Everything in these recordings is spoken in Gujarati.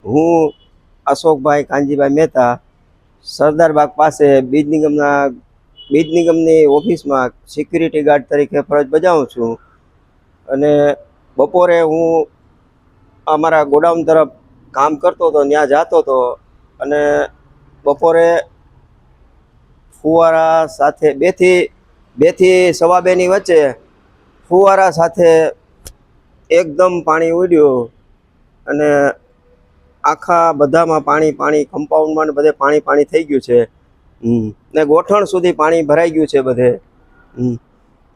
હું અશોકભાઈ કાનજીભાઈ મહેતા સરદારબાગ પાસે બીજ નિગમની ઓફિસમાં સિક્યુરિટી ગાર્ડ તરીકે ફરજ બજાવું છું અને બપોરે હું અમારા ગોડાઉન તરફ કામ કરતો હતો, ત્યાં જતો હતો અને બપોરે ફુવારા સાથે બેથી સવા બેની વચ્ચે ફુવારા સાથે એકદમ પાણી ઉડ્યું અને આખા બધામાં પાણી કમ્પાઉન્ડમાં ને બધે પાણી થઈ ગયું છે. ને ગોઠણ સુધી પાણી ભરાઈ ગયું છે બધે.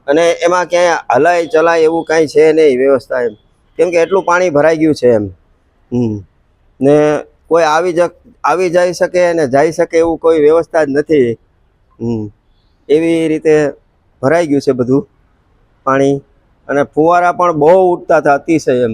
અને એમાં ક્યાંય હલાય ચલાય એવું કાંઈ છે નહીં વ્યવસ્થા એમ, કેમ કે એટલું પાણી ભરાઈ ગયું છે એમ. ને કોઈ આવી જઈ શકે અને જઈ શકે એવું કોઈ વ્યવસ્થા જ નથી. એવી રીતે ભરાઈ ગયું છે બધું પાણી અને ફુવારા પણ બહુ ઉડતા હતા અતિશય એમ.